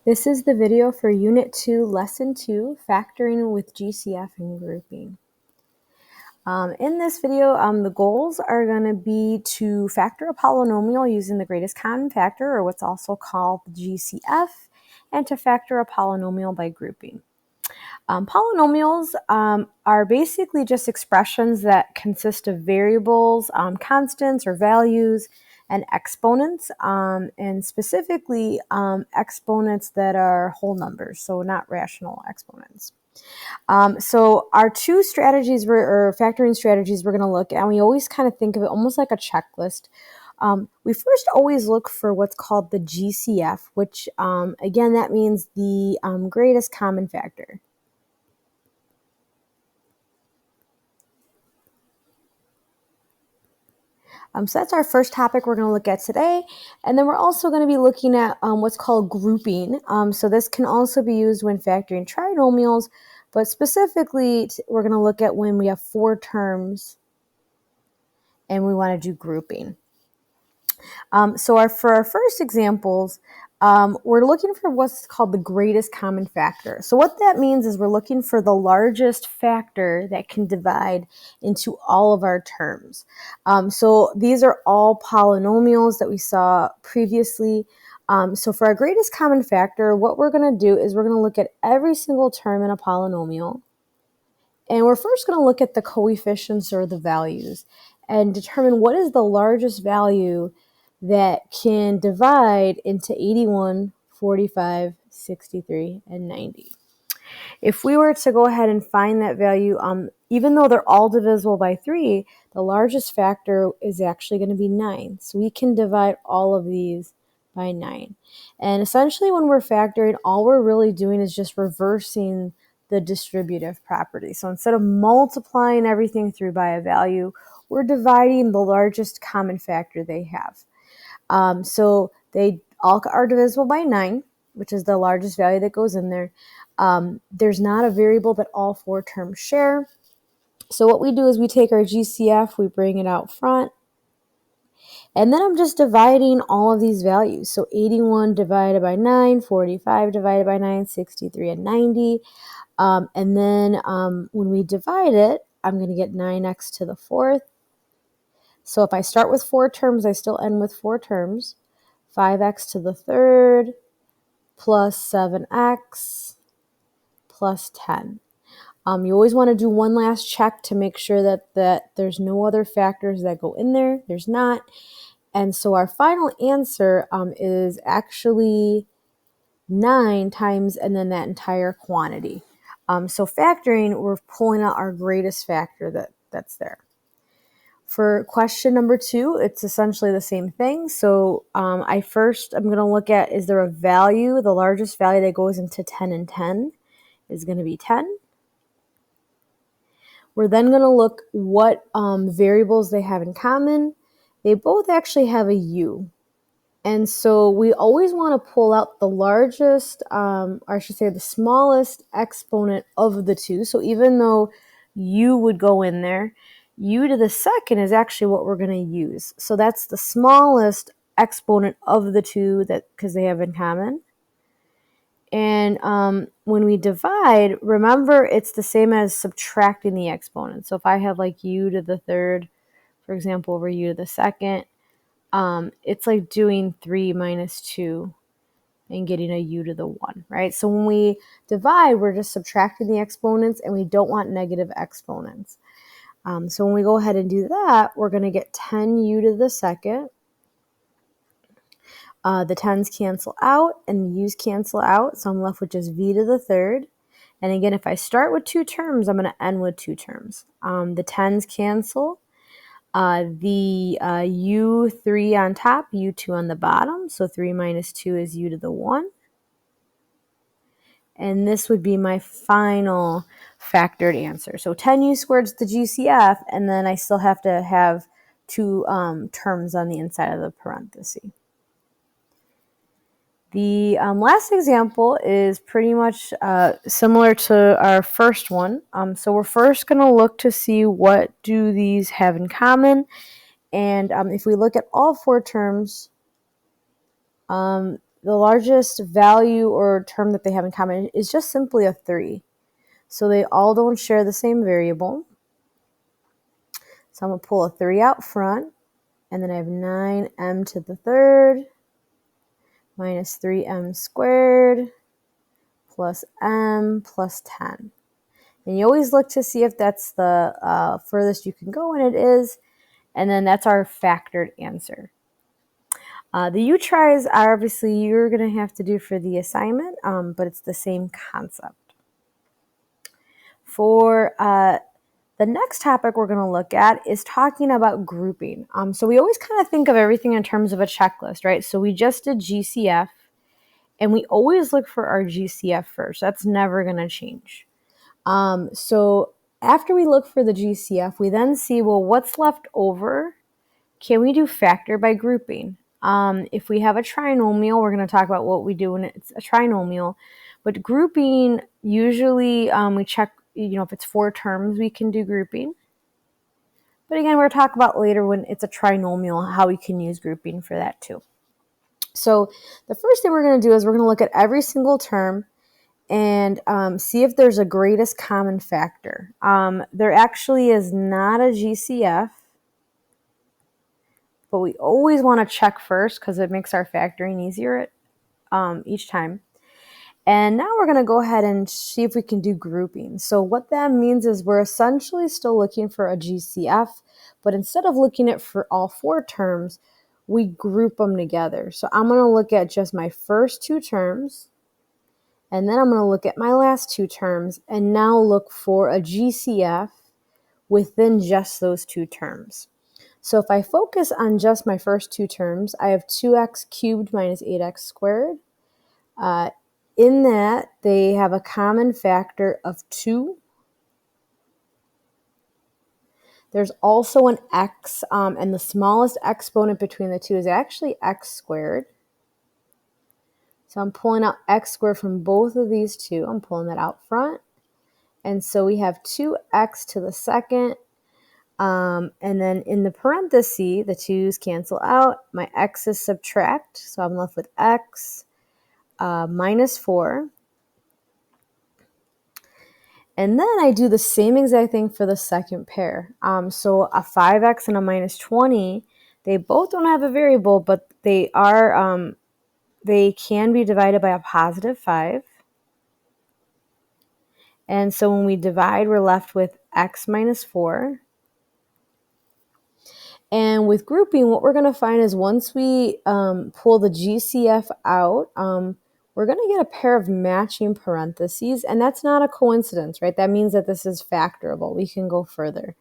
This is the video for Unit 2, Lesson 2, Factoring with GCF and Grouping. In this video, the goals are going to be to factor a polynomial using the greatest common factor, or what's also called GCF, and to factor a polynomial by grouping. Polynomials are basically just expressions that consist of variables, constants or values, and exponents, and specifically exponents that are whole numbers, so not rational exponents. So our two strategies or factoring strategies we're going to look at, and we always kind of think of it almost like a checklist. We first always look for what's called the GCF, which again, that means the greatest common factor. So that's our first topic we're going to look at today. And then we're also going to be looking at what's called grouping. So this can also be used when factoring trinomials, but specifically we're going to look at when we have 4 terms and we want to do grouping. For our first examples, we're looking for what's called the greatest common factor. So what that means is we're looking for the largest factor that can divide into all of our terms. So these are all polynomials that we saw previously. So for our greatest common factor, what we're going to do is we're going to look at every single term in a polynomial. And we're first going to look at the coefficients or the values and determine what is the largest value that can divide into 81, 45, 63, and 90. If we were to go ahead and find that value, even though they're all divisible by 3, the largest factor is actually going to be 9. So we can divide all of these by 9. And essentially when we're factoring, all we're really doing is just reversing the distributive property. So instead of multiplying everything through by a value, we're dividing the largest common factor they have. So they all are divisible by 9, which is the largest value that goes in there. There's not a variable that all 4 terms share. So what we do is we take our GCF, we bring it out front, and then I'm just dividing all of these values. So 81 divided by 9, 45 divided by 9, 63, and 90. And then when we divide it, I'm going to get 9x to the 4th. So if I start with 4 terms, I still end with 4 terms. 5x to the 3rd plus 7x plus 10. You always want to do one last check to make sure that there's no other factors that go in there. There's not. And so our final answer is actually 9 times and then that entire quantity. So factoring, we're pulling out our greatest factor that's there. For question number 2, it's essentially the same thing. So I'm going to look at, is there a value? The largest value that goes into 10 and 10 is going to be 10. We're then going to look what variables they have in common. They both actually have a u. And so we always want to pull out the largest, or I should say the smallest exponent of the two. So even though u would go in there, u to the second is actually what we're going to use. So that's the smallest exponent of the two because they have in common. And when we divide, remember it's the same as subtracting the exponent. So if I have like u to the 3rd, for example, over u to the 2nd, it's like doing 3 minus 2 and getting a u to the 1, right? So when we divide, we're just subtracting the exponents, and we don't want negative exponents. So when we go ahead and do that, we're going to get 10u to the 2nd. The 10s cancel out, and the u's cancel out, so I'm left with just v to the 3rd. And again, if I start with 2 terms, I'm going to end with 2 terms. The 10s cancel. The u3 on top, u2 on the bottom. So 3 minus 2 is u to the 1. And this would be my final factored answer. So 10u squared is the GCF, and then I still have to have 2 terms on the inside of the parenthesis. The last example is pretty much similar to our first one. So we're first going to look to see what do these have in common. And if we look at all 4 terms, largest value or term that they have in common is just simply a 3. So they all don't share the same variable. So I'm going to pull a 3 out front, and then I have 9m to the third minus 3m squared plus m plus 10. And you always look to see if that's the furthest you can go, and it is. And then that's our factored answer. The U-tries are obviously you're going to have to do for the assignment, but it's the same concept. For the next topic we're going to look at is talking about grouping. So we always kind of think of everything in terms of a checklist, right? So we just did GCF, and we always look for our GCF first. That's never going to change. So after we look for the GCF, we then see, well, what's left over? Can we do factor by grouping? If we have a trinomial, we're going to talk about what we do when it's a trinomial. But grouping, usually we check, if it's 4 terms, we can do grouping. But again, we're going to talk about later when it's a trinomial, how we can use grouping for that too. So the first thing we're going to do is we're going to look at every single term and see if there's a greatest common factor. There actually is not a GCF, but we always want to check first because it makes our factoring easier each time. And now we're going to go ahead and see if we can do grouping. So what that means is we're essentially still looking for a GCF, but instead of looking at for all 4 terms, we group them together. So I'm going to look at just my first 2 terms, and then I'm going to look at my last 2 terms, and now look for a GCF within just those 2 terms. So if I focus on just my first 2 terms, I have 2x cubed minus 8x squared. In that, they have a common factor of 2. There's also an x, and the smallest exponent between the 2 is actually x squared. So I'm pulling out x squared from both of these 2. I'm pulling that out front. And so we have 2x to the second. And then in the parenthesis, the 2's cancel out. My x's subtract. So I'm left with x minus 4. And then I do the same exact thing for the second pair. So a 5x and a minus 20, they both don't have a variable, but they are they can be divided by a positive 5. And so when we divide, we're left with x minus 4. And with grouping, what we're going to find is once we pull the GCF out, we're going to get a pair of matching parentheses, and that's not a coincidence, right? That means that this is factorable. We can go further.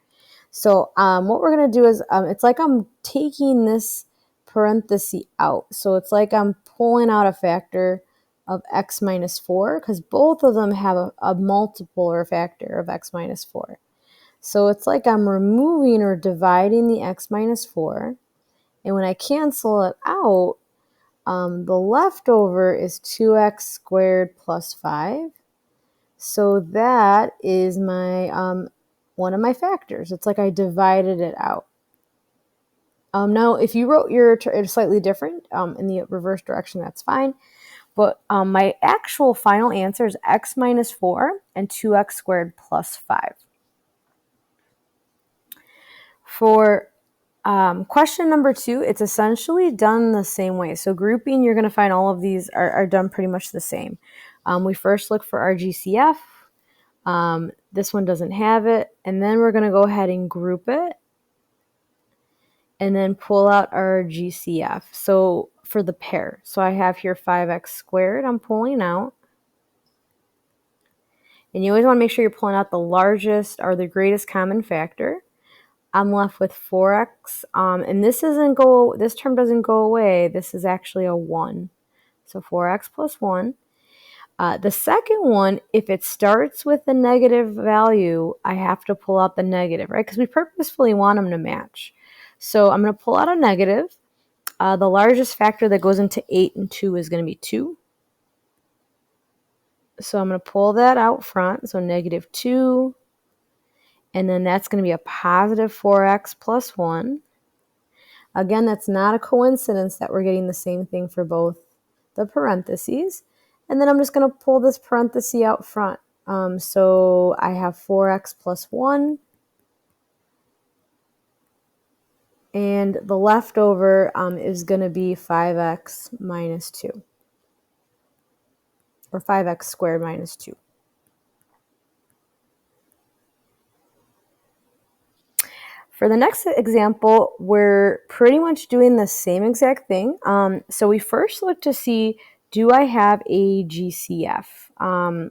So what we're going to do is it's like I'm taking this parenthesis out. So it's like I'm pulling out a factor of x minus 4 because both of them have a multiple or a factor of x minus 4. So it's like I'm removing or dividing the x minus 4. And when I cancel it out, the leftover is 2x squared plus 5. So that is my one of my factors. It's like I divided it out. Now, if you wrote your slightly different in the reverse direction, that's fine. But my actual final answer is x minus 4 and 2x squared plus 5. For question number 2, it's essentially done the same way. So grouping, you're going to find all of these are done pretty much the same. We first look for our GCF. This one doesn't have it. And then we're going to go ahead and group it. And then pull out our GCF. So for the pair. So I have here 5x squared I'm pulling out. And you always want to make sure you're pulling out the largest or the greatest common factor. I'm left with 4x, and this term doesn't go away. This is actually a 1. So 4x plus 1. The second one, if it starts with a negative value, I have to pull out the negative, right? Because we purposefully want them to match. So I'm going to pull out a negative. The largest factor that goes into 8 and 2 is going to be 2. So I'm going to pull that out front. So negative 2. And then that's going to be a positive 4x plus 1. Again, that's not a coincidence that we're getting the same thing for both the parentheses, and then I'm just going to pull this parenthesis out front. So I have 4x plus 1, and the leftover is going to be 5x minus 2, or 5x squared minus 2. For the next example, we're pretty much doing the same exact thing. So we first look to see, do I have a GCF?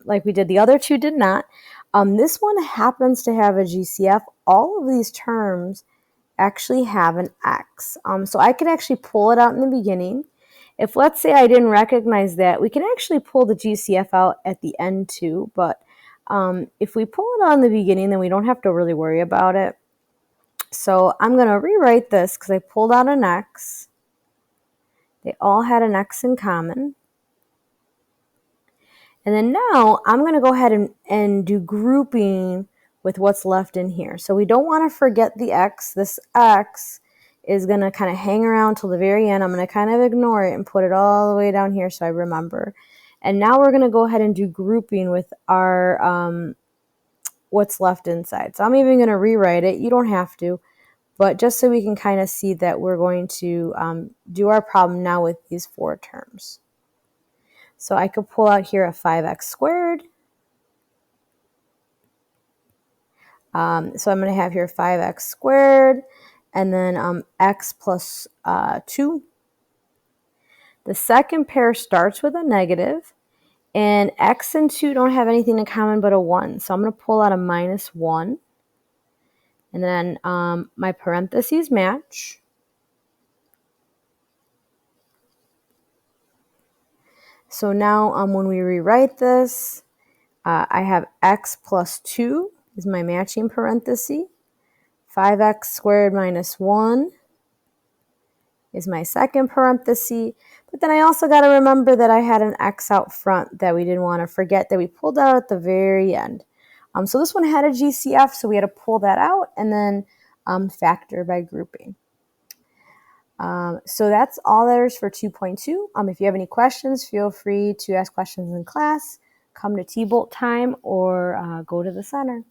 Like we did, the other two did not. This one happens to have a GCF. All of these terms actually have an X. So I could actually pull it out in the beginning. If, let's say, I didn't recognize that, we can actually pull the GCF out at the end too. But if we pull it out in the beginning, then we don't have to really worry about it. So I'm going to rewrite this because I pulled out an X. They all had an X in common. And then now I'm going to go ahead and do grouping with what's left in here. So we don't want to forget the X. This X is going to kind of hang around till the very end. I'm going to kind of ignore it and put it all the way down here so I remember. And now we're going to go ahead and do grouping with our what's left inside. So I'm even going to rewrite it. You don't have to. But just so we can kind of see that we're going to do our problem now with these 4 terms. So I could pull out here a 5x squared. So I'm going to have here 5x squared, and then x plus 2. The second pair starts with a negative, and x and 2 don't have anything in common but a 1. So I'm going to pull out a minus 1. And then my parentheses match. So now when we rewrite this, I have x plus 2 is my matching parenthesis. 5x squared minus 1 is my second parenthesis. But then I also got to remember that I had an x out front that we didn't want to forget, that we pulled out at the very end. So this one had a GCF, so we had to pull that out and then factor by grouping. So that's all there is for 2.2. If you have any questions, feel free to ask questions in class, come to T-Bolt time, or go to the center.